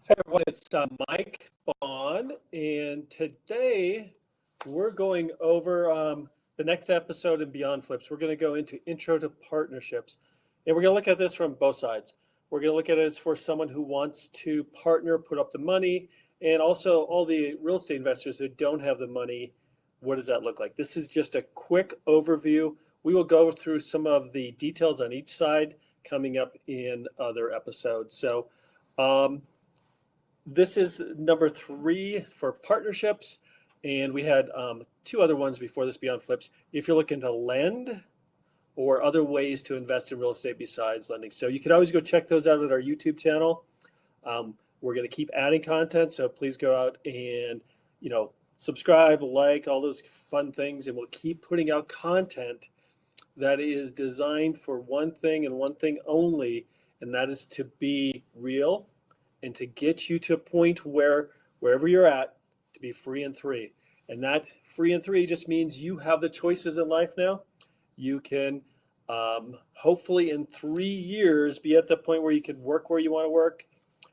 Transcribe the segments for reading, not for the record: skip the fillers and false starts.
Hey everyone, it's Mike Bonn, and today we're going over the next episode in Beyond Flips. We're going to go into Intro to Partnerships, and we're going to look at this from both sides. We're going to look at it as for someone who wants to partner, put up the money, and also all the real estate investors who don't have the money. What does that look like? This is just a quick overview. We will go through some of the details on each side coming up in other episodes. So, this is number 3 for partnerships, and we had 2 other ones before this Beyond Flips. If you're looking to lend or other ways to invest in real estate besides lending. So you can always go check those out at our YouTube channel. We're going to keep adding content, so please go out and, subscribe, like, all those fun things, and we'll keep putting out content that is designed for one thing and one thing only, and that is to be real and to get you to a point where wherever you're at, to be free and 3. And that free and 3 just means you have the choices in life now. You can hopefully in 3 years be at the point where you can work where you want to work,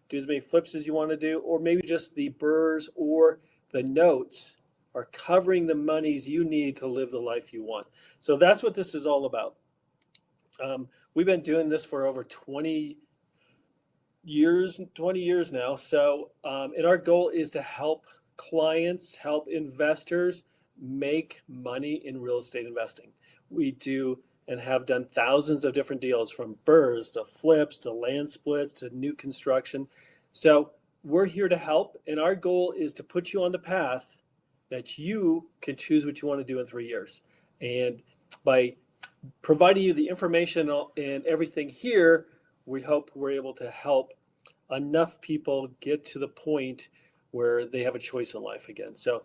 do as many flips as you want to do, or maybe just the BRRRRs or the notes are covering the monies you need to live the life you want. So that's what this is all about. We've been doing this for over 20 years now. So, and our goal is to help clients, help investors make money in real estate investing. We do and have done thousands of different deals, from BRRRRs to flips to land splits to new construction. So we're here to help, and our goal is to put you on the path that you can choose what you want to do in 3 years. And by providing you the information and everything here, we hope we're able to help enough people get to the point where they have a choice in life again. So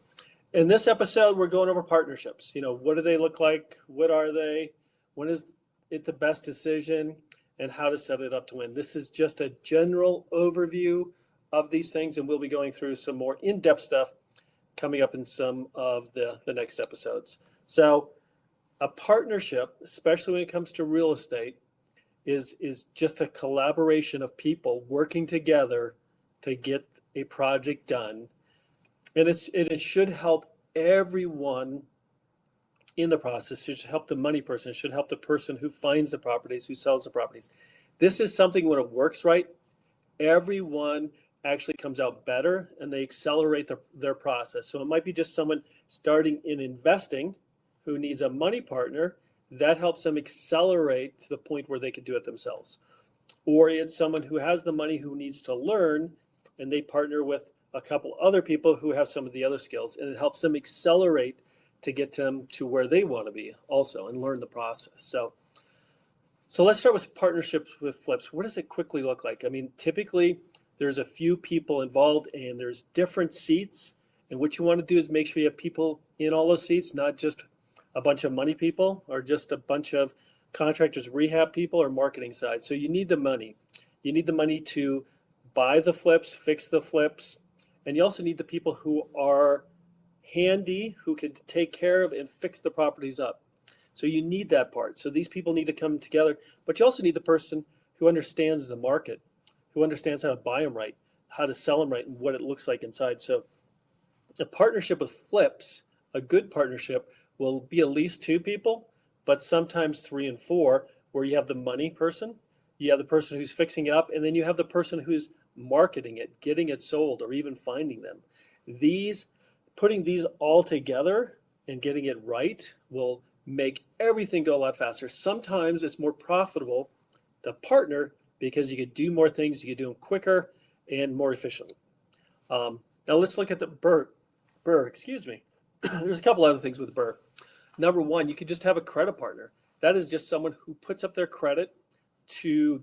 in this episode, we're going over partnerships. What do they look like? What are they? When is it the best decision? And how to set it up to win. This is just a general overview of these things, and we'll be going through some more in-depth stuff coming up in some of the next episodes. So a partnership, especially when it comes to real estate, is just a collaboration of people working together to get a project done. And it should help everyone in the process. It should help the money person. It should help the person who finds the properties, who sells the properties. This is something, when it works right, everyone actually comes out better and they accelerate their process. So it might be just someone starting in investing who needs a money partner that helps them accelerate to the point where they can do it themselves. Or it's someone who has the money who needs to learn, and they partner with a couple other people who have some of the other skills, and it helps them accelerate to get them to where they want to be also and learn the process. So let's start with partnerships with flips. What does it quickly look like? I mean, typically there's a few people involved and there's different seats. And what you want to do is make sure you have people in all those seats, not just a bunch of money people or just a bunch of contractors, rehab people, or marketing side. So you need the money. You need the money to buy the flips, fix the flips, and you also need the people who are handy, who can take care of and fix the properties up. So you need that part. So these people need to come together, but you also need the person who understands the market, who understands how to buy them right, how to sell them right, and what it looks like inside. So a partnership with flips, a good partnership, will be at least 2 people, but sometimes 3 and 4, where you have the money person, you have the person who's fixing it up, and then you have the person who's marketing it, getting it sold, or even finding them. Putting these all together and getting it right will make everything go a lot faster. Sometimes it's more profitable to partner because you could do more things, you could do them quicker and more efficiently. Now let's look at the BRRRR, excuse me. There's a couple other things with BRRRR. Number 1, you could just have a credit partner. That is just someone who puts up their credit to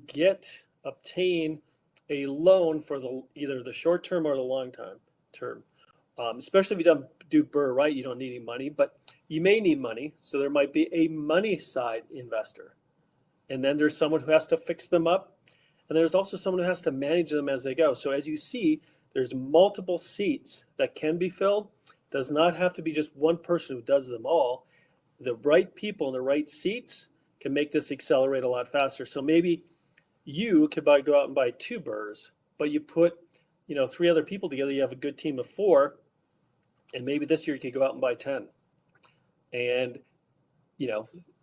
obtain a loan for either the short term or the long term. Especially if you don't do BRRRR right, you don't need any money, but you may need money. So there might be a money side investor. And then there's someone who has to fix them up. And there's also someone who has to manage them as they go. So as you see, there's multiple seats that can be filled. Does not have to be just one person who does them all. The right people in the right seats can make this accelerate a lot faster. So maybe you could go out and buy 2 BRRRRs, but you put three other people together, you have a good team of four, and maybe this year you could go out and buy 10. And,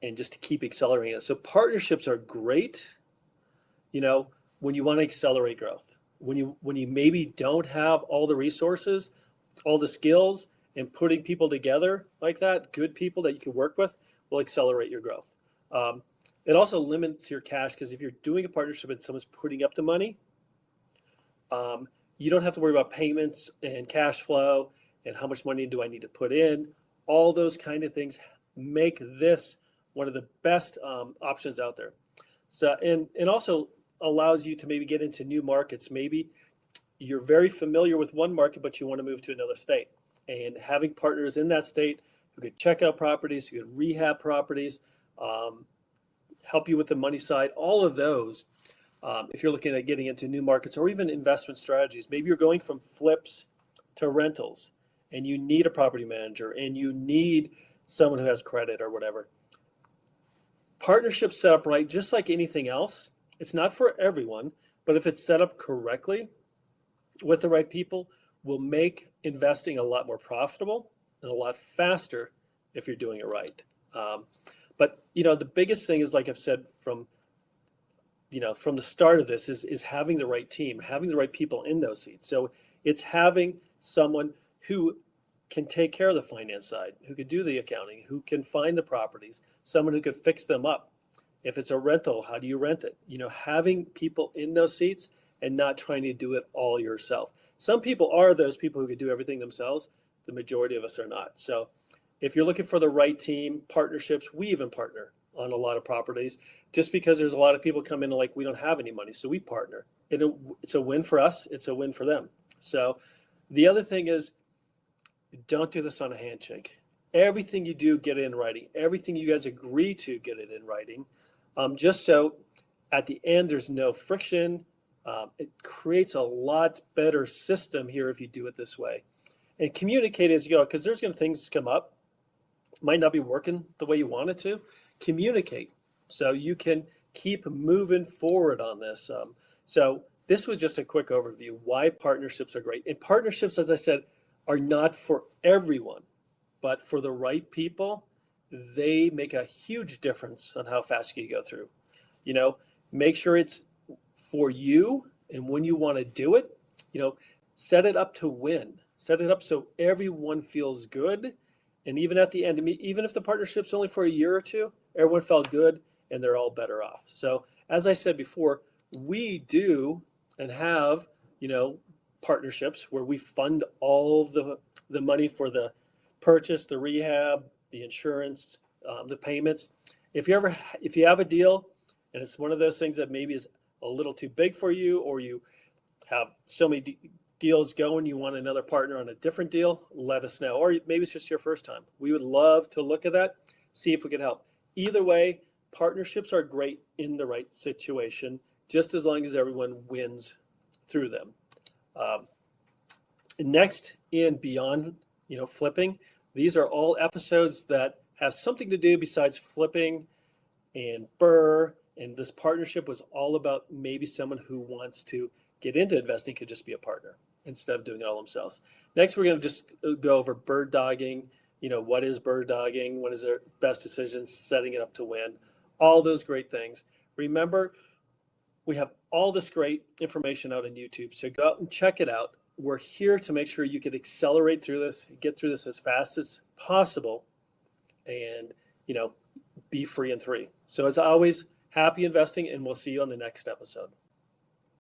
and just to keep accelerating it. So partnerships are great, when you want to accelerate growth. When you maybe don't have all the resources, all the skills, and putting people together like that, good people that you can work with, will accelerate your growth. It also limits your cash, because if you're doing a partnership and someone's putting up the money, you don't have to worry about payments and cash flow and how much money do I need to put in. All those kind of things make this one of the best options out there. So and also allows you to maybe get into new markets. Maybe you're very familiar with one market, but you want to move to another state. And having partners in that state who could check out properties, who could rehab properties, help you with the money side, all of those. If you're looking at getting into new markets or even investment strategies, maybe you're going from flips to rentals and you need a property manager and you need someone who has credit or whatever. Partnerships set up right, just like anything else, it's not for everyone, but if it's set up correctly with the right people, will make investing a lot more profitable and a lot faster if you're doing it right. But the biggest thing is, like I've said from the start of this, is having the right team, having the right people in those seats. So it's having someone who can take care of the finance side, who could do the accounting, who can find the properties, someone who could fix them up. If it's a rental, how do you rent it? Having people in those seats and not trying to do it all yourself. Some people are those people who could do everything themselves. The majority of us are not. So if you're looking for the right team, partnerships, we even partner on a lot of properties, just because there's a lot of people come in and we don't have any money, so we partner. It's a win for us, it's a win for them. So the other thing is, don't do this on a handshake. Everything you do, get it in writing. Everything you guys agree to, get it in writing. Just so at the end, there's no friction. It creates a lot better system here if you do it this way. And communicate as you go, because there's going to things come up. Might not be working the way you want it to. Communicate so you can keep moving forward on this. So this was just a quick overview why partnerships are great. And partnerships, as I said, are not for everyone, but for the right people, they make a huge difference on how fast you go through. Make sure it's for you, and when you want to do it, set it up to win. Set it up so everyone feels good. And even at the end, even if the partnership's only for a year or two, everyone felt good and they're all better off. So as I said before, we do and have, partnerships where we fund all of the money for the purchase, the rehab, the insurance, the payments. If you have a deal and it's one of those things that maybe is a little too big for you, or you have so many deals going, you want another partner on a different deal, let us know. Or maybe it's just your first time. We would love to look at that, see if we could help. Either way, partnerships are great in the right situation, just as long as everyone wins through them. Next, in Beyond Flipping, these are all episodes that have something to do besides flipping and BRRRR. And this partnership was all about maybe someone who wants to get into investing could just be a partner instead of doing it all themselves. Next, we're going to just go over bird dogging. What is bird dogging? What is their best decisions? Setting it up to win. All those great things. Remember, we have all this great information out on YouTube, so go out and check it out. We're here to make sure you can accelerate through this, get through this as fast as possible, and be free in 3. So as always, happy investing, and we'll see you on the next episode.